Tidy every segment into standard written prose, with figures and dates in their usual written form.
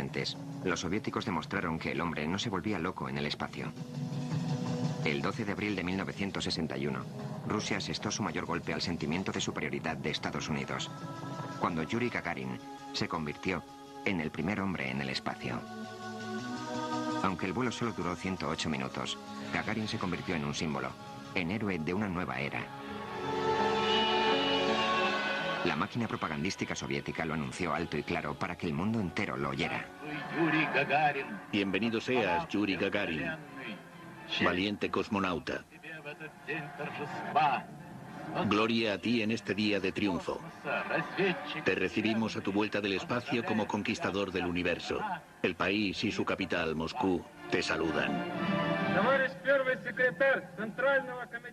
evidentes. Los soviéticos demostraron que el hombre no se volvía loco en el espacio. El 12 de abril de 1961, Rusia asestó su mayor golpe al sentimiento de superioridad de Estados Unidos, cuando Yuri Gagarin se convirtió en el primer hombre en el espacio. Aunque el vuelo solo duró 108 minutos, Gagarin se convirtió en un símbolo, en héroe de una nueva era. La máquina propagandística soviética lo anunció alto y claro para que el mundo entero lo oyera. Bienvenido seas, Yuri Gagarin, valiente cosmonauta. Gloria a ti en este día de triunfo. Te recibimos a tu vuelta del espacio como conquistador del universo. El país y su capital, Moscú, te saludan.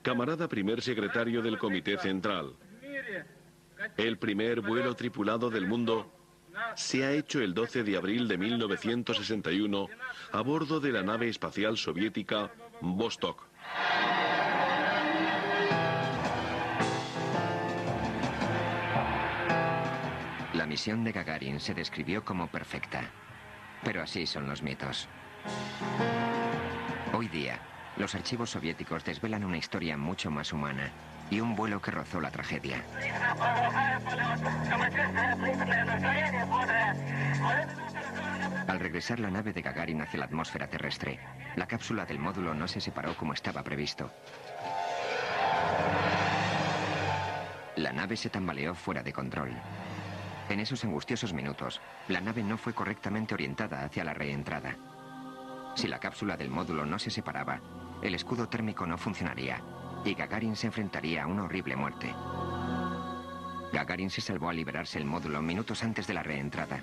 Camarada primer secretario del Comité Central, el primer vuelo tripulado del mundo se ha hecho el 12 de abril de 1961 a bordo de la nave espacial soviética Vostok. La misión de Gagarin se describió como perfecta, pero así son los mitos. Hoy día, los archivos soviéticos desvelan una historia mucho más humana y un vuelo que rozó la tragedia. Al regresar la nave de Gagarin hacia la atmósfera terrestre, la cápsula del módulo no se separó como estaba previsto. La nave se tambaleó fuera de control. En esos angustiosos minutos, la nave no fue correctamente orientada hacia la reentrada. Si la cápsula del módulo no se separaba, el escudo térmico no funcionaría y Gagarin se enfrentaría a una horrible muerte. Gagarin se salvó al liberarse el módulo minutos antes de la reentrada.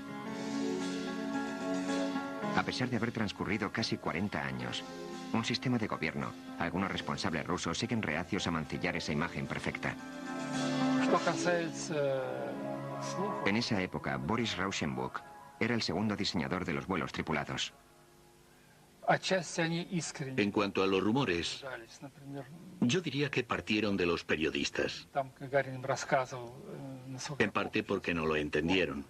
A pesar de haber transcurrido casi 40 años, un sistema de gobierno, algunos responsables rusos siguen reacios a mancillar esa imagen perfecta. En esa época, Boris Rauschenbusch era el segundo diseñador de los vuelos tripulados. En cuanto a los rumores, yo diría que partieron de los periodistas. En parte porque no lo entendieron.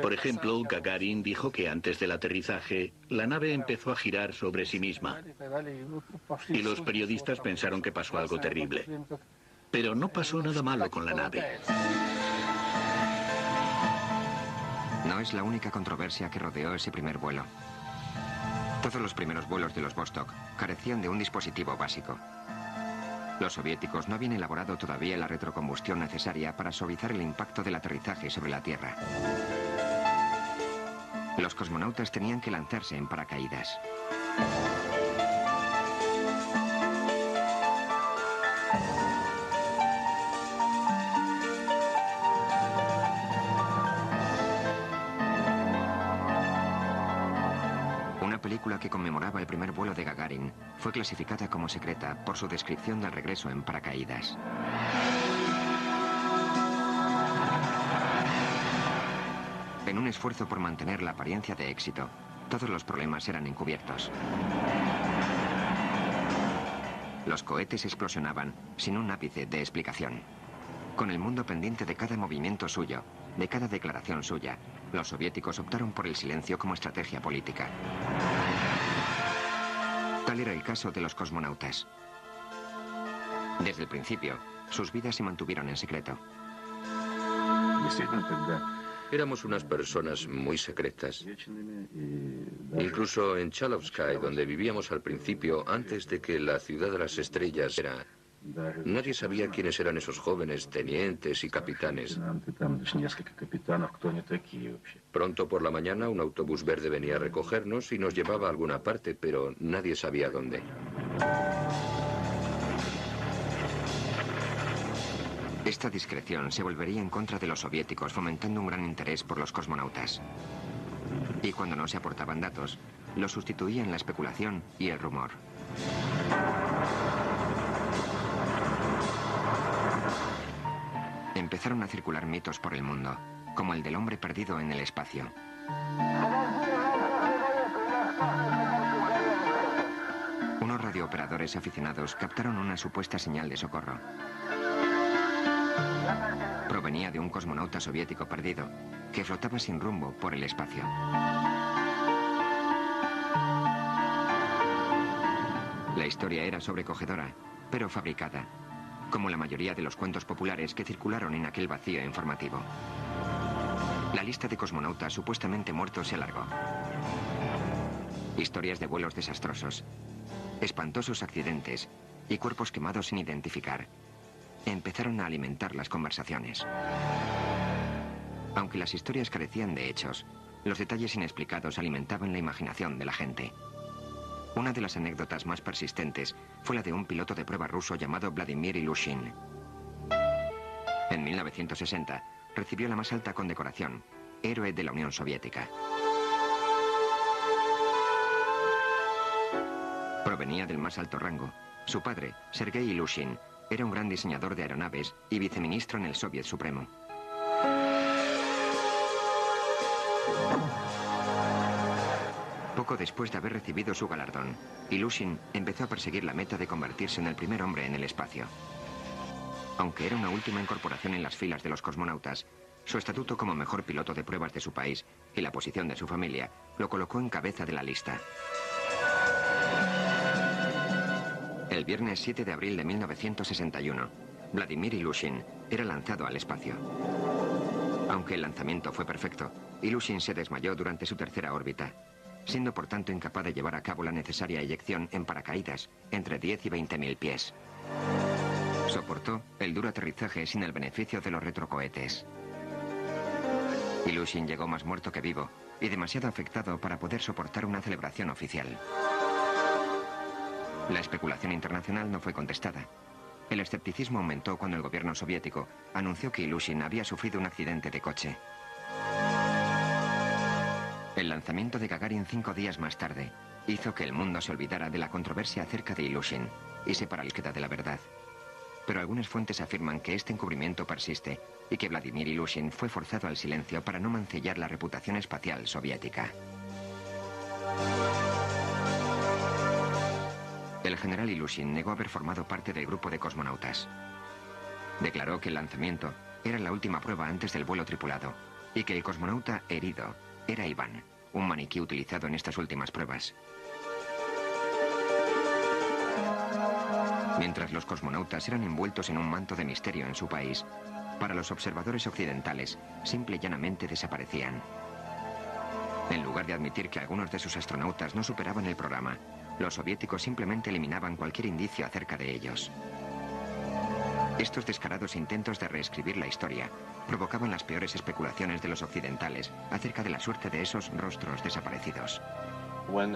Por ejemplo, Gagarin dijo que antes del aterrizaje, la nave empezó a girar sobre sí misma. Y los periodistas pensaron que pasó algo terrible. Pero no pasó nada malo con la nave. No es la única controversia que rodeó ese primer vuelo. Todos los primeros vuelos de los Vostok carecían de un dispositivo básico. Los soviéticos no habían elaborado todavía la retrocombustión necesaria para suavizar el impacto del aterrizaje sobre la Tierra. Los cosmonautas tenían que lanzarse en paracaídas. Una película que conmemoraba el primer vuelo de Gagarin fue clasificada como secreta por su descripción del regreso en paracaídas. En un esfuerzo por mantener la apariencia de éxito, todos los problemas eran encubiertos. Los cohetes explosionaban sin un ápice de explicación. Con el mundo pendiente de cada movimiento suyo, de cada declaración suya, los soviéticos optaron por el silencio como estrategia política. Tal era el caso de los cosmonautas. Desde el principio, sus vidas se mantuvieron en secreto. Éramos unas personas muy secretas. Incluso en Chalovsky, donde vivíamos al principio, antes de que la ciudad de las estrellas era... Nadie sabía quiénes eran esos jóvenes tenientes y capitanes. Pronto por la mañana un autobús verde venía a recogernos y nos llevaba a alguna parte, pero nadie sabía dónde. Esta discreción se volvería en contra de los soviéticos, fomentando un gran interés por los cosmonautas. Y cuando no se aportaban datos, lo sustituían la especulación y el rumor. Empezaron a circular mitos por el mundo, como el del hombre perdido en el espacio. Unos radiooperadores aficionados captaron una supuesta señal de socorro. Provenía de un cosmonauta soviético perdido, que flotaba sin rumbo por el espacio. La historia era sobrecogedora, pero fabricada, como la mayoría de los cuentos populares que circularon en aquel vacío informativo. La lista de cosmonautas supuestamente muertos se alargó. Historias de vuelos desastrosos, espantosos accidentes y cuerpos quemados sin identificar empezaron a alimentar las conversaciones. Aunque las historias carecían de hechos, los detalles inexplicados alimentaban la imaginación de la gente. Una de las anécdotas más persistentes fue la de un piloto de prueba ruso llamado Vladimir Ilyushin. En 1960 recibió la más alta condecoración, Héroe de la Unión Soviética. Provenía del más alto rango. Su padre, Sergei Ilyushin, era un gran diseñador de aeronaves y viceministro en el Soviet Supremo. Poco después de haber recibido su galardón, Ilyushin empezó a perseguir la meta de convertirse en el primer hombre en el espacio. Aunque era una última incorporación en las filas de los cosmonautas, su estatuto como mejor piloto de pruebas de su país y la posición de su familia lo colocó en cabeza de la lista. El viernes 7 de abril de 1961, Vladimir Ilyushin era lanzado al espacio. Aunque el lanzamiento fue perfecto, Ilyushin se desmayó durante su tercera órbita, siendo por tanto incapaz de llevar a cabo la necesaria eyección en paracaídas entre 10 y 20.000 pies. Soportó el duro aterrizaje sin el beneficio de los retrocohetes. Ilyushin llegó más muerto que vivo y demasiado afectado para poder soportar una celebración oficial. La especulación internacional no fue contestada. El escepticismo aumentó cuando el gobierno soviético anunció que Ilyushin había sufrido un accidente de coche. El lanzamiento de Gagarin 5 días más tarde hizo que el mundo se olvidara de la controversia acerca de Ilyushin y se paralizara de la verdad. Pero algunas fuentes afirman que este encubrimiento persiste y que Vladimir Ilyushin fue forzado al silencio para no mancillar la reputación espacial soviética. El general Ilyushin negó haber formado parte del grupo de cosmonautas. Declaró que el lanzamiento era la última prueba antes del vuelo tripulado y que el cosmonauta herido era Iván, un maniquí utilizado en estas últimas pruebas. Mientras los cosmonautas eran envueltos en un manto de misterio en su país, para los observadores occidentales, simple y llanamente desaparecían. En lugar de admitir que algunos de sus astronautas no superaban el programa, los soviéticos simplemente eliminaban cualquier indicio acerca de ellos. Estos descarados intentos de reescribir la historia provocaban las peores especulaciones de los occidentales acerca de la suerte de esos rostros desaparecidos.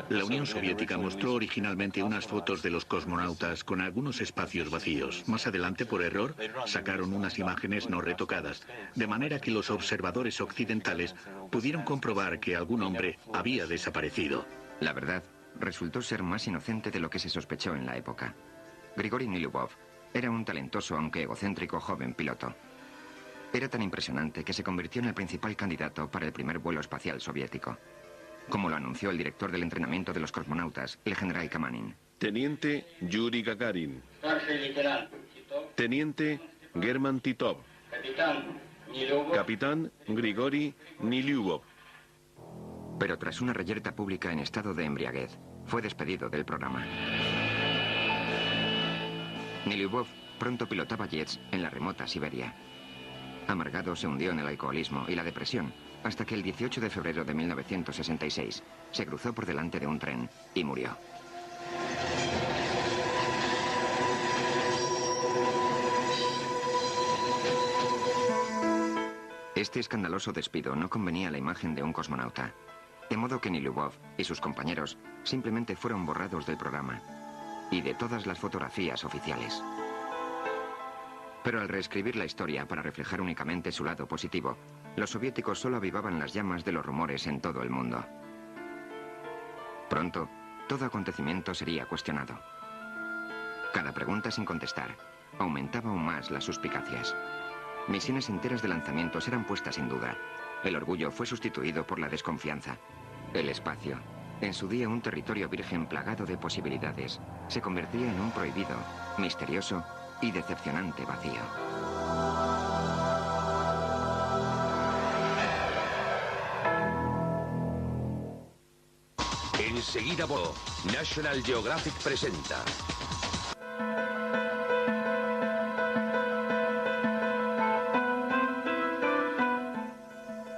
La Unión Soviética mostró originalmente unas fotos de los cosmonautas con algunos espacios vacíos. Más adelante, por error, sacaron unas imágenes no retocadas, de manera que los observadores occidentales pudieron comprobar que algún hombre había desaparecido. La verdad resultó ser más inocente de lo que se sospechó en la época. Grigori Nilyubov era un talentoso aunque egocéntrico joven piloto. Era tan impresionante que se convirtió en el principal candidato para el primer vuelo espacial soviético, como lo anunció el director del entrenamiento de los cosmonautas, el general Kamanin. Teniente Yuri Gagarin. Teniente German Titov. Capitán Grigori Nilyubov. Pero tras una reyerta pública en estado de embriaguez, fue despedido del programa. Nilyubov pronto pilotaba jets en la remota Siberia. Amargado, se hundió en el alcoholismo y la depresión, hasta que el 18 de febrero de 1966 se cruzó por delante de un tren y murió. Este escandaloso despido no convenía a la imagen de un cosmonauta, de modo que Nilyubov y sus compañeros simplemente fueron borrados del programa y de todas las fotografías oficiales. Pero al reescribir la historia para reflejar únicamente su lado positivo, los soviéticos solo avivaban las llamas de los rumores en todo el mundo. Pronto, todo acontecimiento sería cuestionado. Cada pregunta sin contestar aumentaba aún más las suspicacias. Misiones enteras de lanzamientos eran puestas en duda. El orgullo fue sustituido por la desconfianza. El espacio, en su día un territorio virgen plagado de posibilidades, se convertía en un prohibido, misterioso y decepcionante vacío. Enseguida National Geographic presenta.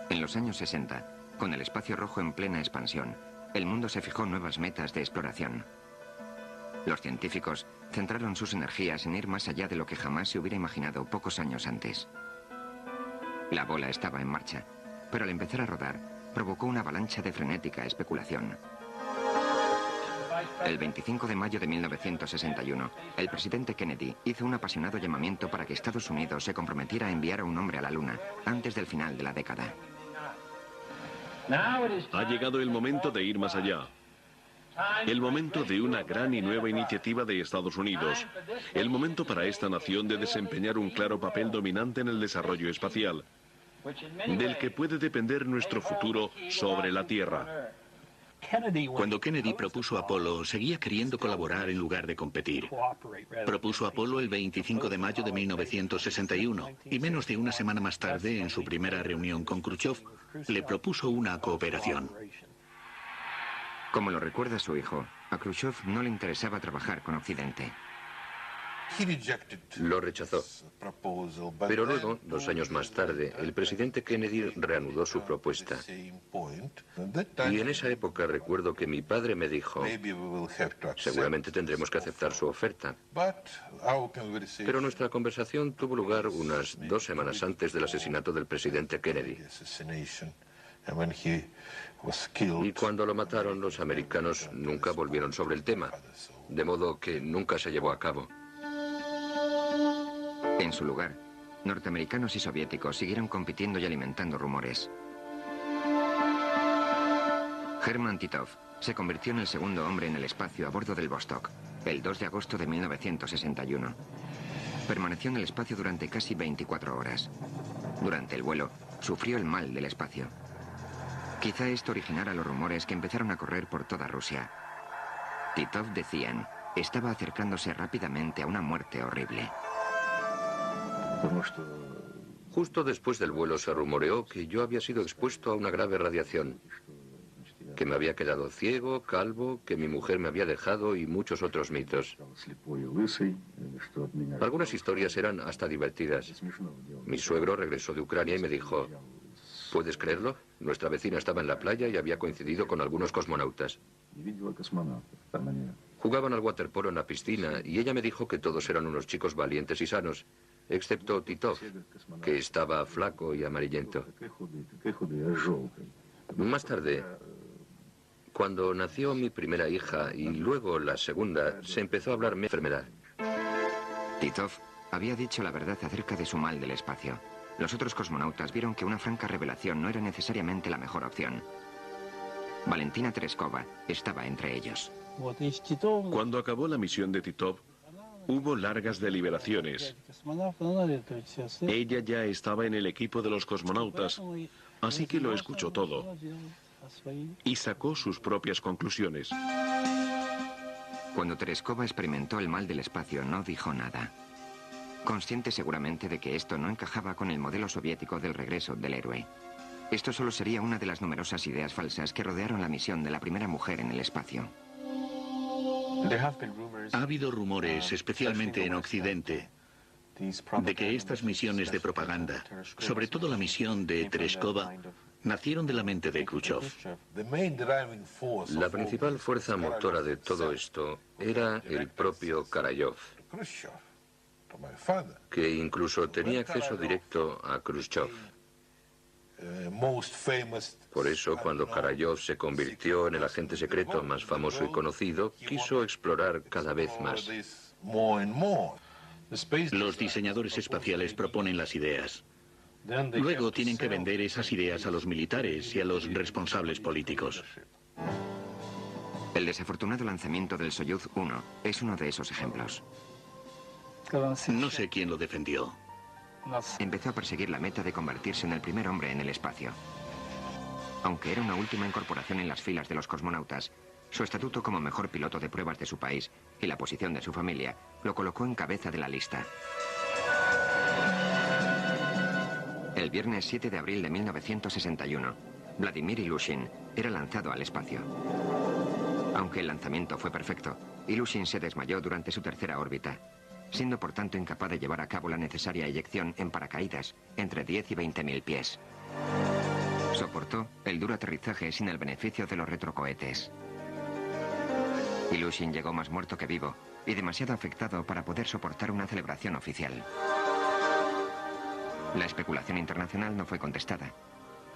En los años 60, con el espacio rojo en plena expansión, el mundo se fijó nuevas metas de exploración. Los científicos centraron sus energías en ir más allá de lo que jamás se hubiera imaginado pocos años antes. La bola estaba en marcha, pero al empezar a rodar, provocó una avalancha de frenética especulación. El 25 de mayo de 1961, el presidente Kennedy hizo un apasionado llamamiento para que Estados Unidos se comprometiera a enviar a un hombre a la Luna antes del final de la década. Ha llegado el momento de ir más allá. El momento de una gran y nueva iniciativa de Estados Unidos. El momento para esta nación de desempeñar un claro papel dominante en el desarrollo espacial, del que puede depender nuestro futuro sobre la Tierra. Cuando Kennedy propuso Apolo, seguía queriendo colaborar en lugar de competir. Propuso Apolo el 25 de mayo de 1961 y menos de una semana más tarde, en su primera reunión con Khrushchev, le propuso una cooperación. Como lo recuerda su hijo, a Khrushchev no le interesaba trabajar con Occidente. Lo rechazó. Pero luego, 2 años más tarde, el presidente Kennedy reanudó su propuesta. Y en esa época recuerdo que mi padre me dijo, seguramente tendremos que aceptar su oferta. Pero nuestra conversación tuvo lugar unas 2 semanas antes del asesinato del presidente Kennedy. Y cuando lo mataron, los americanos nunca volvieron sobre el tema, de modo que nunca se llevó a cabo. En su lugar, norteamericanos y soviéticos siguieron compitiendo y alimentando rumores. Hermann Titov se convirtió en el segundo hombre en el espacio a bordo del Vostok, el 2 de agosto de 1961. Permaneció en el espacio durante casi 24 horas. Durante el vuelo, sufrió el mal del espacio. Quizá esto originara los rumores que empezaron a correr por toda Rusia. Titov, decían, estaba acercándose rápidamente a una muerte horrible. Justo después del vuelo se rumoreó que yo había sido expuesto a una grave radiación, que me había quedado ciego, calvo, que mi mujer me había dejado y muchos otros mitos. Algunas historias eran hasta divertidas. Mi suegro regresó de Ucrania y me dijo, ¿puedes creerlo? Nuestra vecina estaba en la playa y había coincidido con algunos cosmonautas. Jugaban al waterpolo en la piscina y ella me dijo que todos eran unos chicos valientes y sanos, excepto Titov, que estaba flaco y amarillento. Más tarde, cuando nació mi primera hija y luego la segunda, se empezó a hablarme de enfermedad. Titov había dicho la verdad acerca de su mal del espacio. Los otros cosmonautas vieron que una franca revelación no era necesariamente la mejor opción. Valentina Tereskova estaba entre ellos. Cuando acabó la misión de Titov, hubo largas deliberaciones. Ella ya estaba en el equipo de los cosmonautas, así que lo escuchó todo y sacó sus propias conclusiones. Cuando Tereskova experimentó el mal del espacio, no dijo nada. Consciente seguramente de que esto no encajaba con el modelo soviético del regreso del héroe. Esto solo sería una de las numerosas ideas falsas que rodearon la misión de la primera mujer en el espacio. Ha habido rumores, especialmente en Occidente, de que estas misiones de propaganda, sobre todo la misión de Tereskova, nacieron de la mente de Khrushchev. La principal fuerza motora de todo esto era el propio Karayov, que incluso tenía acceso directo a Khrushchev. Por eso, cuando Karayov se convirtió en el agente secreto más famoso y conocido, quiso explorar cada vez más. Los diseñadores espaciales proponen las ideas. Luego tienen que vender esas ideas a los militares y a los responsables políticos. El desafortunado lanzamiento del Soyuz 1 es uno de esos ejemplos. No sé quién lo defendió. Empezó a perseguir la meta de convertirse en el primer hombre en el espacio. Aunque era una última incorporación en las filas de los cosmonautas, su estatuto como mejor piloto de pruebas de su país y la posición de su familia lo colocó en cabeza de la lista. El viernes 7 de abril de 1961, Vladimir Ilyushin era lanzado al espacio. Aunque el lanzamiento fue perfecto, Ilyushin se desmayó durante su tercera órbita, siendo por tanto incapaz de llevar a cabo la necesaria eyección en paracaídas entre 10 y 20.000 pies. Soportó el duro aterrizaje sin el beneficio de los retrocohetes. Ilyushin llegó más muerto que vivo y demasiado afectado para poder soportar una celebración oficial. La especulación internacional no fue contestada.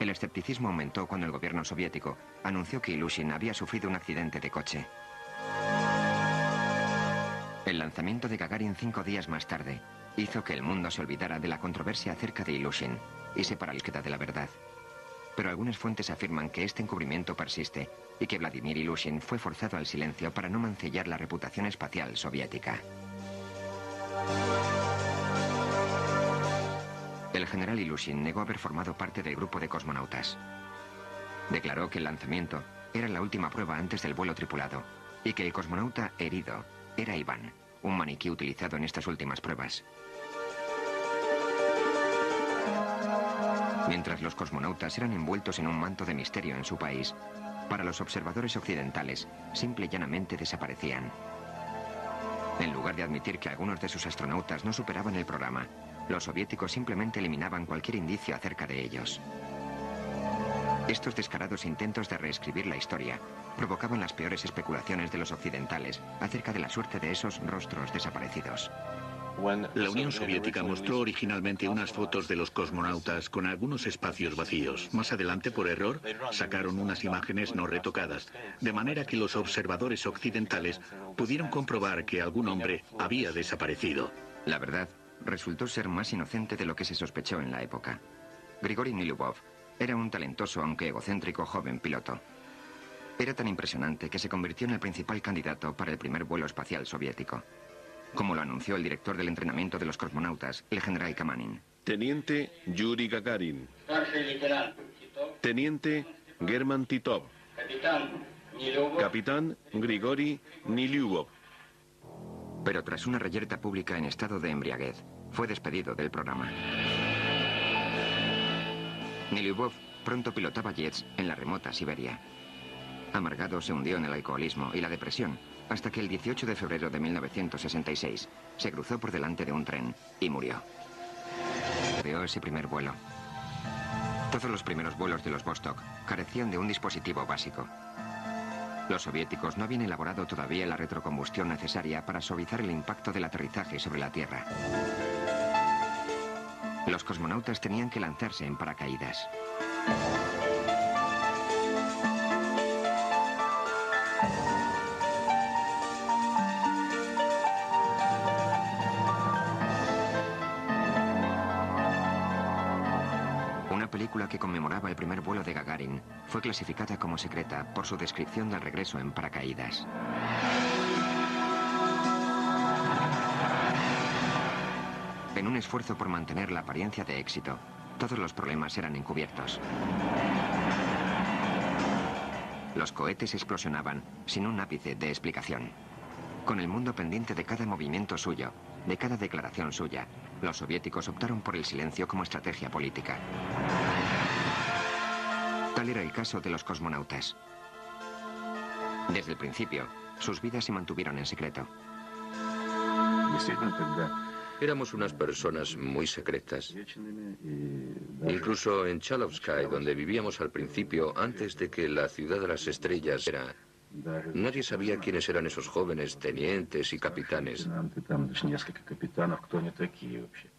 El escepticismo aumentó cuando el gobierno soviético anunció que Ilyushin había sufrido un accidente de coche. El lanzamiento de Gagarin 5 días más tarde hizo que el mundo se olvidara de la controversia acerca de Ilyushin y se paralizara de la verdad. Pero algunas fuentes afirman que este encubrimiento persiste y que Vladimir Ilyushin fue forzado al silencio para no mancillar la reputación espacial soviética. El general Ilyushin negó haber formado parte del grupo de cosmonautas. Declaró que el lanzamiento era la última prueba antes del vuelo tripulado y que el cosmonauta herido era Iván, un maniquí utilizado en estas últimas pruebas. Mientras los cosmonautas eran envueltos en un manto de misterio en su país, para los observadores occidentales, simple y llanamente desaparecían. En lugar de admitir que algunos de sus astronautas no superaban el programa, los soviéticos simplemente eliminaban cualquier indicio acerca de ellos. Estos descarados intentos de reescribir la historia provocaban las peores especulaciones de los occidentales acerca de la suerte de esos rostros desaparecidos. La Unión Soviética mostró originalmente unas fotos de los cosmonautas con algunos espacios vacíos. Más adelante, por error, sacaron unas imágenes no retocadas, de manera que los observadores occidentales pudieron comprobar que algún hombre había desaparecido. La verdad resultó ser más inocente de lo que se sospechó en la época. Grigori Nilyubov era un talentoso aunque egocéntrico joven piloto. Era tan impresionante que se convirtió en el principal candidato para el primer vuelo espacial soviético, como lo anunció el director del entrenamiento de los cosmonautas, el general Kamanin. Teniente Yuri Gagarin. Teniente German Titov. Capitán Grigori Nilyubov. Pero tras una reyerta pública en estado de embriaguez, fue despedido del programa. Nilyubov pronto pilotaba jets en la remota Siberia. Amargado, se hundió en el alcoholismo y la depresión, hasta que el 18 de febrero de 1966 se cruzó por delante de un tren y murió. Creó ese primer vuelo. Todos los primeros vuelos de los Vostok carecían de un dispositivo básico. Los soviéticos no habían elaborado todavía la retrocombustión necesaria para suavizar el impacto del aterrizaje sobre la Tierra. Los cosmonautas tenían que lanzarse en paracaídas. Una película que conmemoraba el primer vuelo de Gagarin fue clasificada como secreta por su descripción del regreso en paracaídas. En un esfuerzo por mantener la apariencia de éxito, todos los problemas eran encubiertos. Los cohetes explosionaban sin un ápice de explicación. Con el mundo pendiente de cada movimiento suyo, de cada declaración suya, los soviéticos optaron por el silencio como estrategia política. Tal era el caso de los cosmonautas. Desde el principio, sus vidas se mantuvieron en secreto. Éramos unas personas muy secretas. Incluso en Chalovsky, donde vivíamos al principio, antes de que la ciudad de las estrellas era... Nadie sabía quiénes eran esos jóvenes tenientes y capitanes.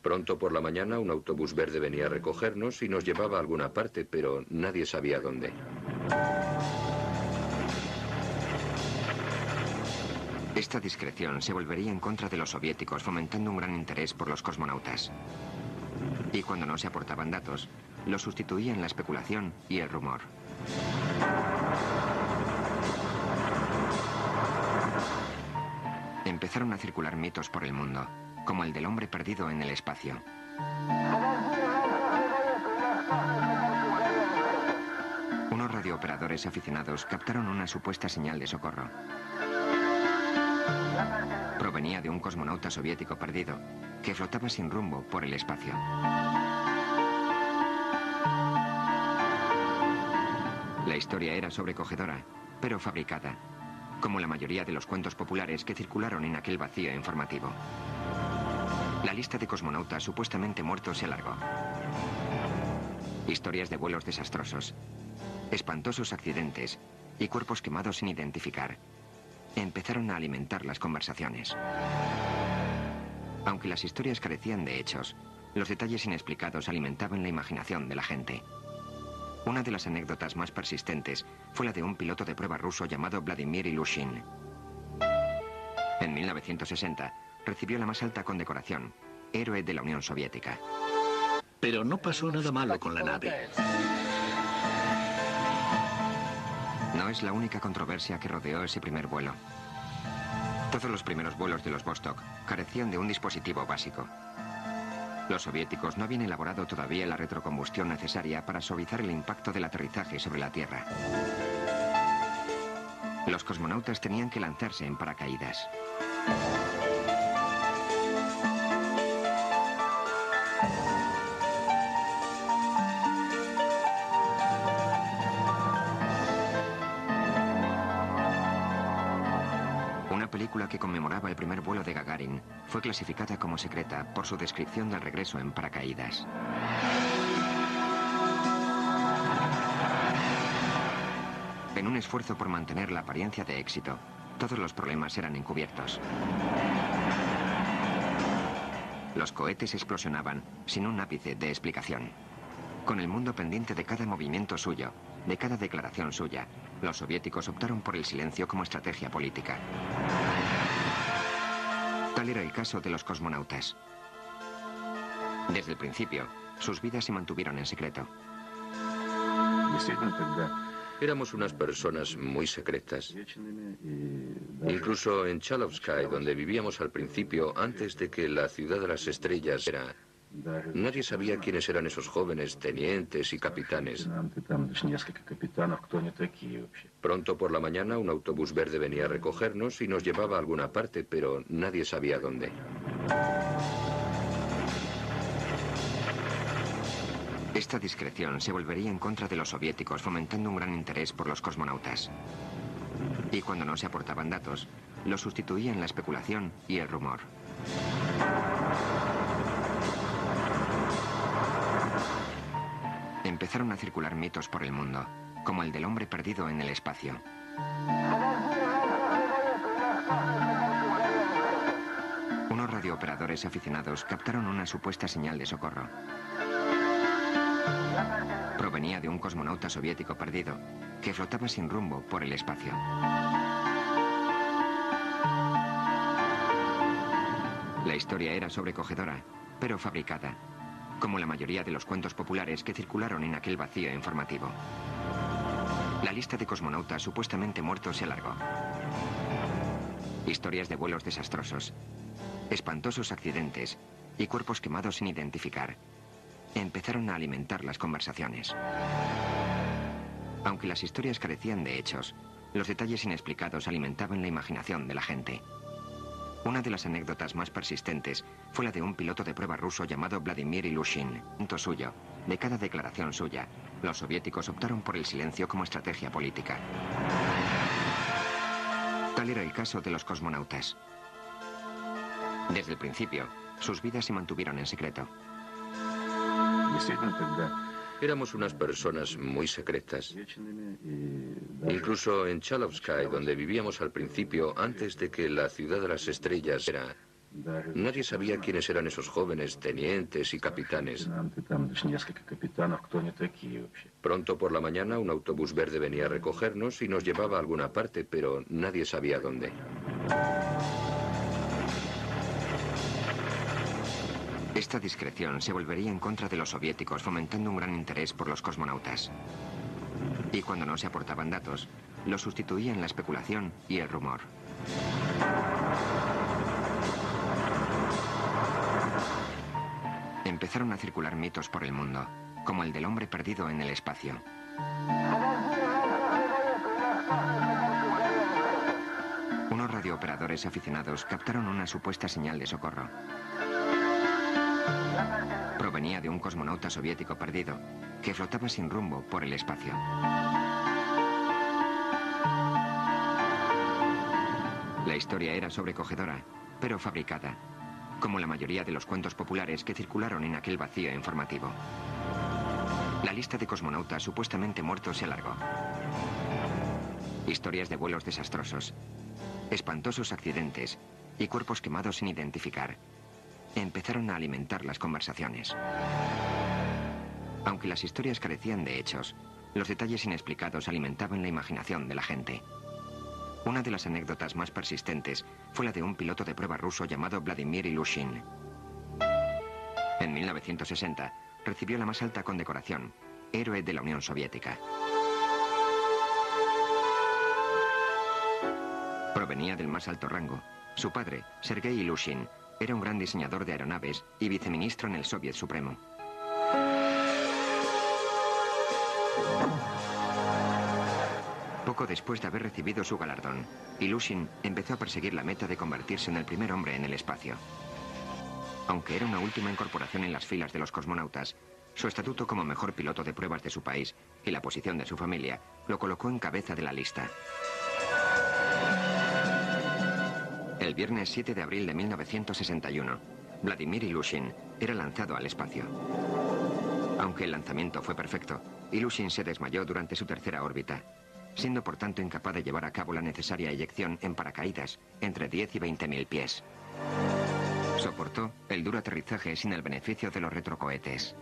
Pronto por la mañana un autobús verde venía a recogernos y nos llevaba a alguna parte, pero nadie sabía dónde. Esta discreción se volvería en contra de los soviéticos, fomentando un gran interés por los cosmonautas. Y cuando no se aportaban datos, los sustituían la especulación y el rumor. Empezaron a circular mitos por el mundo, como el del hombre perdido en el espacio. Unos radiooperadores aficionados captaron una supuesta señal de socorro. Provenía de un cosmonauta soviético perdido, que flotaba sin rumbo por el espacio. La historia era sobrecogedora, pero fabricada. como la mayoría de los cuentos populares que circularon en aquel vacío informativo. La lista de cosmonautas supuestamente muertos se alargó. Historias de vuelos desastrosos, espantosos accidentes y cuerpos quemados sin identificar empezaron a alimentar las conversaciones. Aunque las historias carecían de hechos, los detalles inexplicados alimentaban la imaginación de la gente. Una de las anécdotas más persistentes fue la de un piloto de prueba ruso llamado Vladimir Ilyushin. En 1960 recibió la más alta condecoración, Héroe de la Unión Soviética. Pero no pasó nada malo con la nave. No es la única controversia que rodeó ese primer vuelo. Todos los primeros vuelos de los Vostok carecían de un dispositivo básico. Los soviéticos no habían elaborado todavía la retrocombustión necesaria para suavizar el impacto del aterrizaje sobre la Tierra. Los cosmonautas tenían que lanzarse en paracaídas. Una película que conmemoraba el primer vuelo de Gagarin fue clasificada como secreta por su descripción del regreso en paracaídas. En un esfuerzo por mantener la apariencia de éxito, todos los problemas eran encubiertos. Los cohetes explosionaban sin un ápice de explicación. Con el mundo pendiente de cada movimiento suyo, de cada declaración suya, los soviéticos optaron por el silencio como estrategia política. Tal era el caso de los cosmonautas. Desde el principio, sus vidas se mantuvieron en secreto. Éramos unas personas muy secretas. Incluso en Chalovsky, donde vivíamos al principio, antes de que la ciudad de las estrellas era... Nadie sabía quiénes eran esos jóvenes tenientes y capitanes. Pronto por la mañana un autobús verde venía a recogernos y nos llevaba a alguna parte, pero nadie sabía dónde. Esta discreción se volvería en contra de los soviéticos, fomentando un gran interés por los cosmonautas. Y cuando no se aportaban datos, los sustituían la especulación y el rumor. Empezaron a circular mitos por el mundo, como el del hombre perdido en el espacio. Unos radiooperadores aficionados captaron una supuesta señal de socorro. Provenía de un cosmonauta soviético perdido, que flotaba sin rumbo por el espacio. La historia era sobrecogedora, pero fabricada, como la mayoría de los cuentos populares que circularon en aquel vacío informativo. La lista de cosmonautas supuestamente muertos se alargó. Historias de vuelos desastrosos, espantosos accidentes y cuerpos quemados sin identificar empezaron a alimentar las conversaciones. Aunque las historias carecían de hechos, los detalles inexplicados alimentaban la imaginación de la gente. Una de las anécdotas más persistentes fue la de un piloto de prueba ruso llamado Vladimir Ilyushin. Suyo, de cada declaración suya, los soviéticos optaron por el silencio como estrategia política. Tal era el caso de los cosmonautas. Desde el principio, sus vidas se mantuvieron en secreto. Éramos unas personas muy secretas. Incluso en Chalovsky, donde vivíamos al principio, antes de que la ciudad de las estrellas era... Nadie sabía quiénes eran esos jóvenes tenientes y capitanes. Pronto por la mañana un autobús verde venía a recogernos y nos llevaba a alguna parte, pero nadie sabía dónde. Esta discreción se volvería en contra de los soviéticos, fomentando un gran interés por los cosmonautas. Y cuando no se aportaban datos, los sustituían la especulación y el rumor. Empezaron a circular mitos por el mundo, como el del hombre perdido en el espacio. Unos radiooperadores aficionados captaron una supuesta señal de socorro. Provenía de un cosmonauta soviético perdido, que flotaba sin rumbo por el espacio. La historia era sobrecogedora, pero fabricada, como la mayoría de los cuentos populares que circularon en aquel vacío informativo. La lista de cosmonautas supuestamente muertos se alargó. Historias de vuelos desastrosos, espantosos accidentes y cuerpos quemados sin identificar empezaron a alimentar las conversaciones. Aunque las historias carecían de hechos, los detalles inexplicados alimentaban la imaginación de la gente. Una de las anécdotas más persistentes fue la de un piloto de prueba ruso llamado Vladimir Ilushin. En 1960 recibió la más alta condecoración, Héroe de la Unión Soviética. Provenía del más alto rango. Su padre, Sergei Ilushin, era un gran diseñador de aeronaves y viceministro en el Soviet Supremo. Poco después de haber recibido su galardón, Ilushin empezó a perseguir la meta de convertirse en el primer hombre en el espacio. Aunque era una última incorporación en las filas de los cosmonautas, su estatuto como mejor piloto de pruebas de su país y la posición de su familia lo colocó en cabeza de la lista. El viernes 7 de abril de 1961, Vladimir Ilushin era lanzado al espacio. Aunque el lanzamiento fue perfecto, Ilushin se desmayó durante su tercera órbita, siendo por tanto incapaz de llevar a cabo la necesaria eyección en paracaídas entre 10 y 20.000 pies. Soportó el duro aterrizaje sin el beneficio de los retrocohetes.